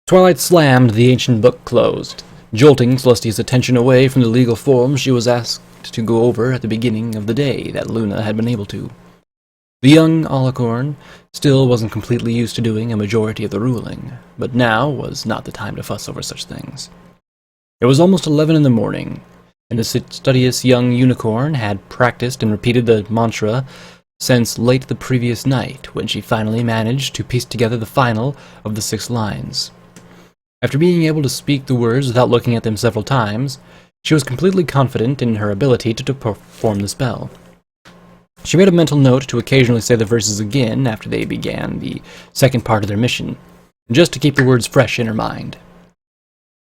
Twilight slammed the ancient book closed, jolting Celestia's attention away from the legal forms she was asked to go over at the beginning of the day that Luna had been able to. The young Alicorn still wasn't completely used to doing a majority of the ruling, but now was not the time to fuss over such things. It was almost 11 in the morning, and the studious young unicorn had practiced and repeated the mantra since late the previous night, when she finally managed to piece together the final of the 6 lines. After being able to speak the words without looking at them several times, she was completely confident in her ability to perform the spell. She made a mental note to occasionally say the verses again after they began the second part of their mission, just to keep the words fresh in her mind.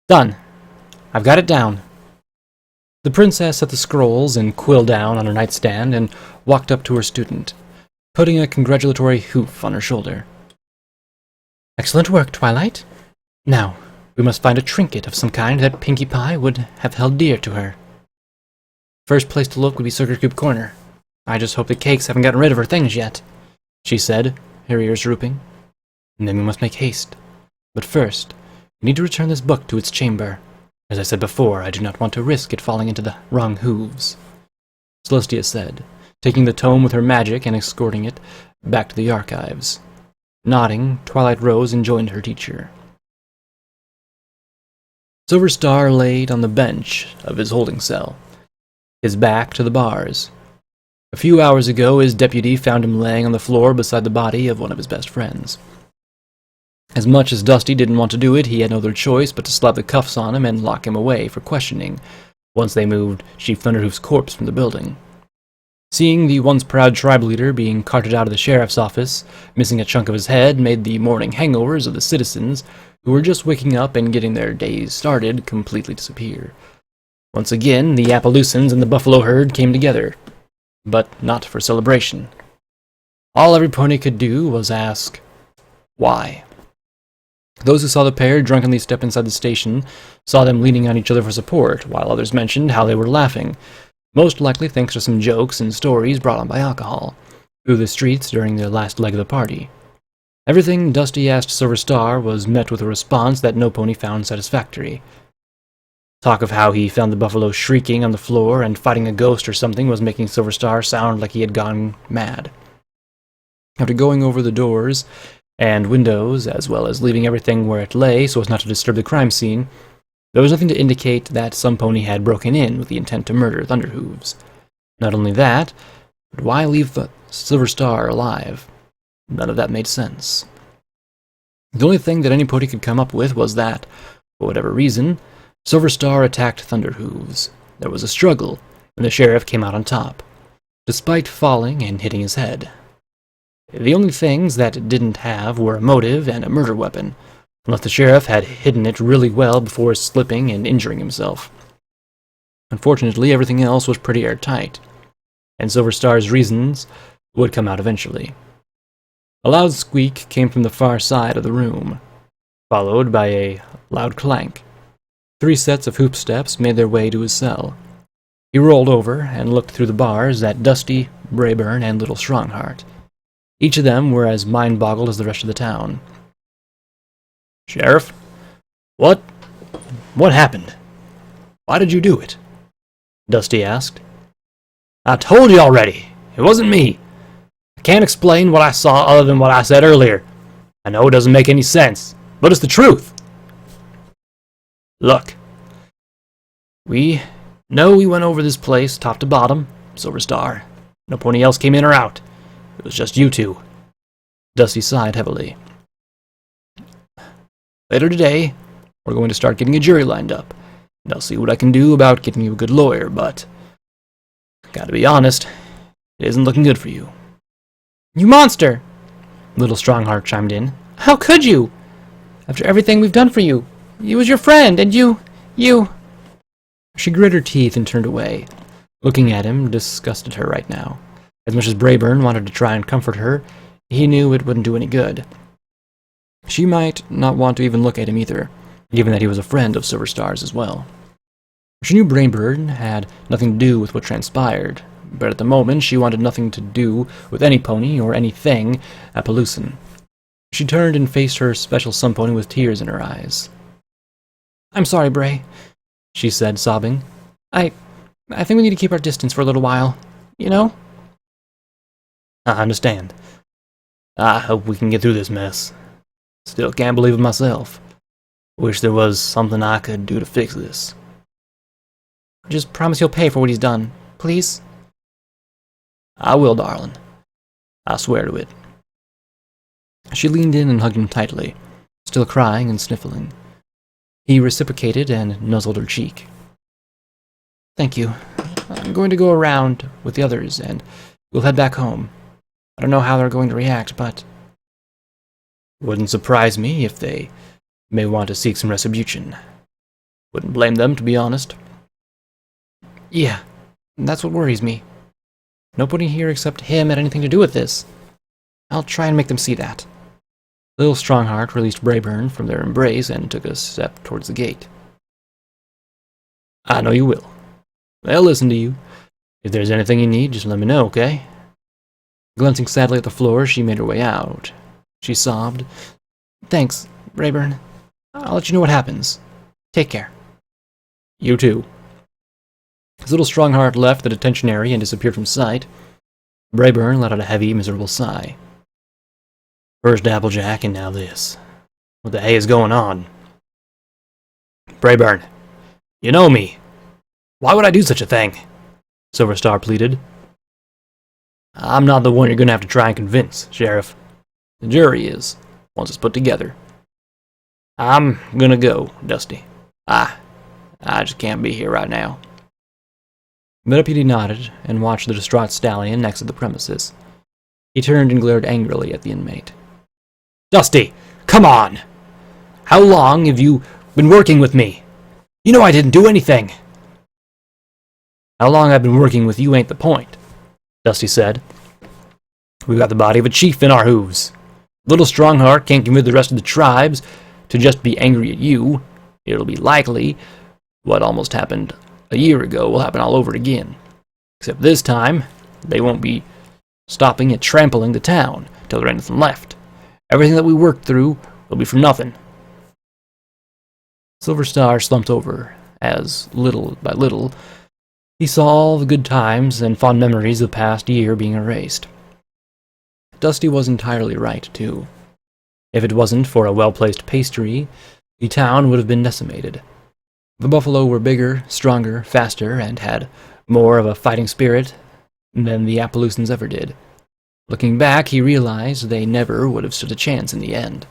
Done. I've got it down. The princess set the scrolls and quill down on her nightstand and walked up to her student, putting a congratulatory hoof on her shoulder. Excellent work, Twilight. Now, we must find a trinket of some kind that Pinkie Pie would have held dear to her. First place to look would be Sugar Cube Corner. I just hope the cakes haven't gotten rid of her things yet, she said, her ears drooping. And then we must make haste. But first, we need to return this book to its chamber. As I said before, I do not want to risk it falling into the wrong hooves, Celestia said, taking the tome with her magic and escorting it back to the archives. Nodding, Twilight rose and joined her teacher. SilverStar laid on the bench of his holding cell, his back to the bars. A few hours ago, his deputy found him laying on the floor beside the body of one of his best friends. As much as Dusty didn't want to do it, he had no other choice but to slap the cuffs on him and lock him away for questioning, once they moved Chief Thunderhoof's corpse from the building. Seeing the once proud tribe leader being carted out of the sheriff's office, missing a chunk of his head, made the morning hangovers of the citizens, who were just waking up and getting their days started, completely disappear. Once again, the Appaloosans and the buffalo herd came together, but not for celebration. All every pony could do was ask, why? Those who saw the pair drunkenly step inside the station saw them leaning on each other for support, while others mentioned how they were laughing, most likely thanks to some jokes and stories brought on by alcohol, through the streets during their last leg of the party. Everything Dusty asked SilverStar was met with a response that no pony found satisfactory. Talk of how he found the buffalo shrieking on the floor and fighting a ghost or something was making SilverStar sound like he had gone mad. After going over the doors and windows, as well as leaving everything where it lay so as not to disturb the crime scene, there was nothing to indicate that some pony had broken in with the intent to murder Thunderhooves. Not only that, but why leave the SilverStar alive? None of that made sense. The only thing that any pony could come up with was that, for whatever reason, SilverStar attacked Thunderhooves. There was a struggle, and the sheriff came out on top, despite falling and hitting his head. The only things that it didn't have were a motive and a murder weapon, unless the sheriff had hidden it really well before slipping and injuring himself. Unfortunately, everything else was pretty airtight, and SilverStar's reasons would come out eventually. A loud squeak came from the far side of the room, followed by a loud clank. 3 sets of hoop steps made their way to his cell. He rolled over and looked through the bars at Dusty, Brayburn, and Little Strongheart. Each of them were as mind-boggled as the rest of the town. Sheriff? What happened? Why did you do it? Dusty asked. I told you already. It wasn't me. I can't explain what I saw other than what I said earlier. I know it doesn't make any sense, but it's the truth. Look. We know we went over this place top to bottom, SilverStar. No pony else came in or out. It was just you two. Dusty sighed heavily. Later today, we're going to start getting a jury lined up, and I'll see what I can do about getting you a good lawyer, but gotta be honest, it isn't looking good for you. You monster! Little Strongheart chimed in. How could you? After everything we've done for you. He was your friend, and you... She grit her teeth and turned away. Looking at him disgusted her right now. As much as Brayburn wanted to try and comfort her, he knew it wouldn't do any good. She might not want to even look at him either, given that he was a friend of SilverStar's as well. She knew Brayburn had nothing to do with what transpired, but at the moment she wanted nothing to do with any pony or anything Appaloosan. She turned and faced her special sun pony with tears in her eyes. "I'm sorry, Bray," she said, sobbing. I think we need to keep our distance for a little while, you know?" "I understand. I hope we can get through this mess. Still can't believe it myself. Wish there was something I could do to fix this." "Just promise you'll pay for what he's done, please?" "I will, darling. I swear to it." She leaned in and hugged him tightly, still crying and sniffling. He reciprocated and nuzzled her cheek. "Thank you. I'm going to go around with the others, and we'll head back home. I don't know how they're going to react, but..." "Wouldn't surprise me if they may want to seek some retribution. Wouldn't blame them, to be honest." "Yeah, that's what worries me. Nobody here except him had anything to do with this. I'll try and make them see that." Little Strongheart released Brayburn from their embrace and took a step towards the gate. "I know you will. They'll listen to you. If there's anything you need, just let me know, okay?" Glancing sadly at the floor, she made her way out. She sobbed. "Thanks, Brayburn. I'll let you know what happens. Take care." "You too." As Little Strongheart left the detention area and disappeared from sight, Brayburn let out a heavy, miserable sigh. First Applejack, and now this. What the hay is going on? "Brayburn, you know me. Why would I do such a thing?" SilverStar pleaded. "I'm not the one you're going to have to try and convince, Sheriff. The jury is, once it's put together. I'm going to go, Dusty. I just can't be here right now." The deputy nodded and watched the distraught stallion exit the premises. He turned and glared angrily at the inmate. "Dusty, come on! How long have you been working with me? You know I didn't do anything." "How long I've been working with you ain't the point," Dusty said. "We've got the body of a chief in our hooves. Little Strongheart can't convince the rest of the tribes to just be angry at you. It'll be likely what almost happened a year ago will happen all over again. Except this time, they won't be stopping at trampling the town till there ain't nothing left. Everything that we worked through will be for nothing." SilverStar slumped over, as, little by little, he saw all the good times and fond memories of the past year being erased. Dusty was entirely right, too. If it wasn't for a well-placed pastry, the town would have been decimated. The buffalo were bigger, stronger, faster, and had more of a fighting spirit than the Appaloosans ever did. Looking back, he realized they never would have stood a chance in the end.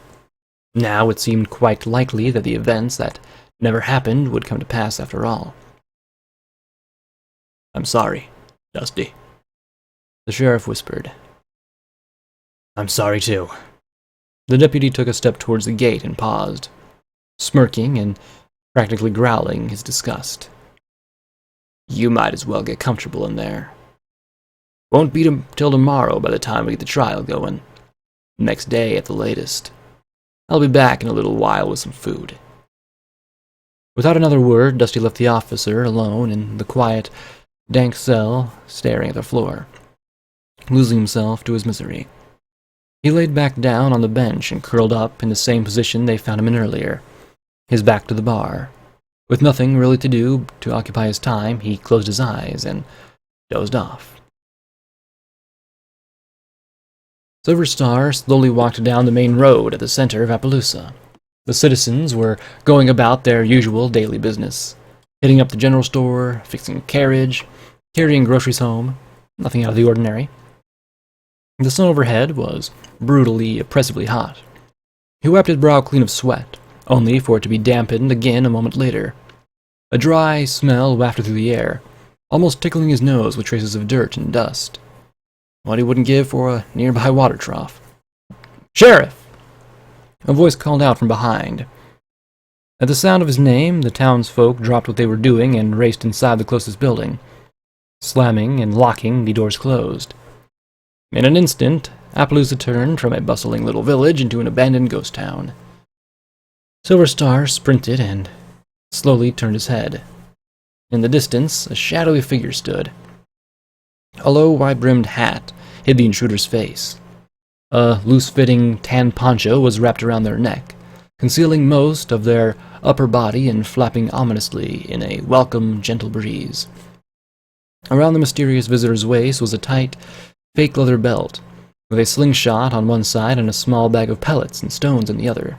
Now it seemed quite likely that the events that never happened would come to pass after all. "I'm sorry, Dusty," the sheriff whispered. "I'm sorry, too." The deputy took a step towards the gate and paused, smirking and practically growling his disgust. "You might as well get comfortable in there. Won't be till tomorrow by the time we get the trial going. Next day at the latest. I'll be back in a little while with some food." Without another word, Dusty left the officer alone in the quiet, dank cell, staring at the floor, losing himself to his misery. He laid back down on the bench and curled up in the same position they found him in earlier, his back to the bar. With nothing really to do to occupy his time, he closed his eyes and dozed off. SilverStar slowly walked down the main road at the center of Appaloosa. The citizens were going about their usual daily business, hitting up the general store, fixing a carriage, carrying groceries home, nothing out of the ordinary. The sun overhead was brutally, oppressively hot. He wiped his brow clean of sweat, only for it to be dampened again a moment later. A dry smell wafted through the air, almost tickling his nose with traces of dirt and dust. What he wouldn't give for a nearby water trough. "Sheriff!" A voice called out from behind. At the sound of his name, the townsfolk dropped what they were doing and raced inside the closest building, slamming and locking the doors closed. In an instant, Appaloosa turned from a bustling little village into an abandoned ghost town. SilverStar sprinted and slowly turned his head. In the distance, a shadowy figure stood. A low, wide-brimmed hat hid the intruder's face. A loose-fitting tan poncho was wrapped around their neck, concealing most of their upper body and flapping ominously in a welcome, gentle breeze. Around the mysterious visitor's waist was a tight, fake leather belt, with a slingshot on one side and a small bag of pellets and stones in the other.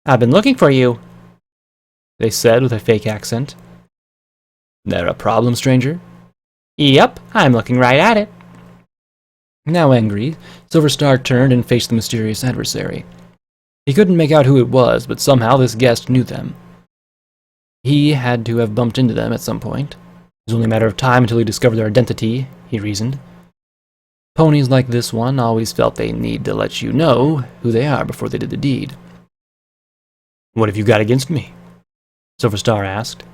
"I've been looking for you," they said with a fake accent. "There a problem, stranger?" "Yep, I'm looking right at it." Now angry, SilverStar turned and faced the mysterious adversary. He couldn't make out who it was, but somehow this guest knew them. He had to have bumped into them at some point. It was only a matter of time until he discovered their identity, he reasoned. Ponies like this one always felt they need to let you know who they are before they did the deed. "What have you got against me?" SilverStar asked.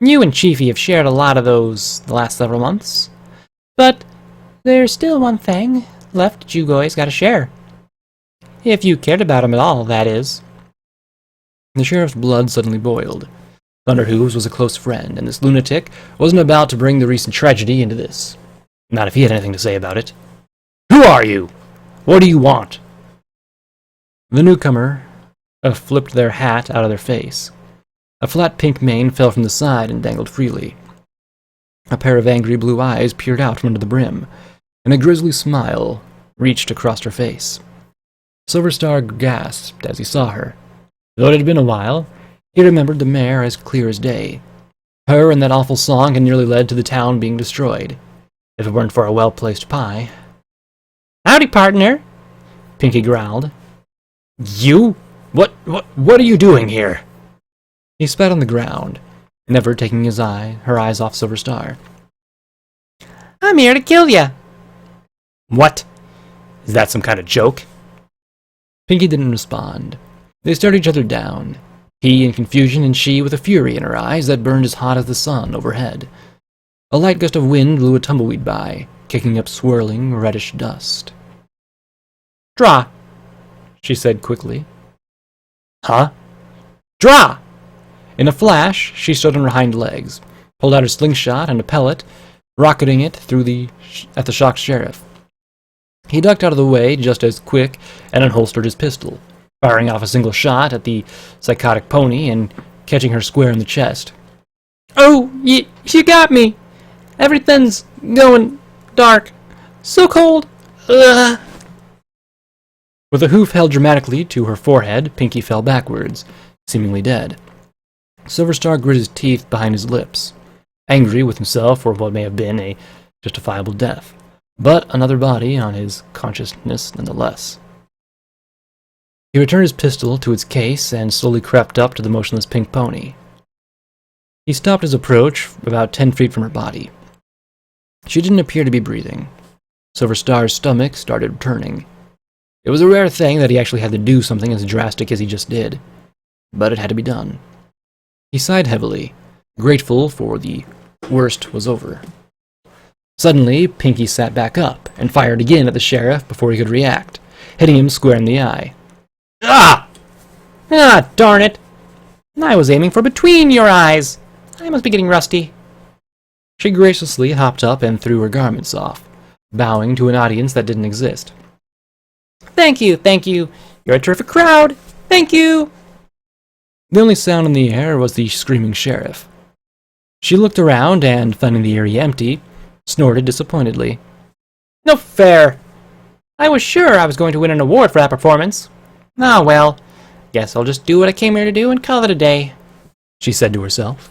"You and Chiefy have shared a lot of those the last several months. But there's still one thing left that you guys gotta share. If you cared about him at all, that is." The sheriff's blood suddenly boiled. Thunderhooves was a close friend, and this lunatic wasn't about to bring the recent tragedy into this. Not if he had anything to say about it. "Who are you? What do you want?" The newcomer flipped their hat out of their face. A flat pink mane fell from the side and dangled freely. A pair of angry blue eyes peered out from under the brim, and a grisly smile reached across her face. SilverStar gasped as he saw her. Though it had been a while, he remembered the mare as clear as day. Her and that awful song had nearly led to the town being destroyed, if it weren't for a well-placed pie. "Howdy, partner," Pinky growled. "You? What are you doing here?" He spat on the ground, never taking her eyes off SilverStar. "I'm here to kill ya." "What? Is that some kind of joke?" Pinky didn't respond. They stared each other down, he in confusion and she with a fury in her eyes that burned as hot as the sun overhead. A light gust of wind blew a tumbleweed by, kicking up swirling, reddish dust. "Draw," she said quickly. "Huh?" "Draw!" In a flash, she stood on her hind legs, pulled out her slingshot and a pellet, rocketing it at the shocked sheriff. He ducked out of the way just as quick and unholstered his pistol, firing off a single shot at the psychotic pony and catching her square in the chest. "Oh, you got me! Everything's going dark. So cold. Ugh." With a hoof held dramatically to her forehead, Pinky fell backwards, seemingly dead. SilverStar grit his teeth behind his lips, angry with himself for what may have been a justifiable death, but another body on his consciousness nonetheless. He returned his pistol to its case and slowly crept up to the motionless pink pony. He stopped his approach about 10 feet from her body. She didn't appear to be breathing. SilverStar's stomach started turning. It was a rare thing that he actually had to do something as drastic as he just did, but it had to be done. He sighed heavily, grateful for the worst was over. Suddenly, Pinky sat back up and fired again at the sheriff before he could react, hitting him square in the eye. "Ah! Ah, darn it! I was aiming for between your eyes. I must be getting rusty." She graciously hopped up and threw her garments off, bowing to an audience that didn't exist. Thank you. You're a terrific crowd. Thank you." The only sound in the air was the screaming sheriff. She looked around and, finding the area empty, snorted disappointedly. "No fair. I was sure I was going to win an award for that performance. Ah, well, guess I'll just do what I came here to do and call it a day," she said to herself.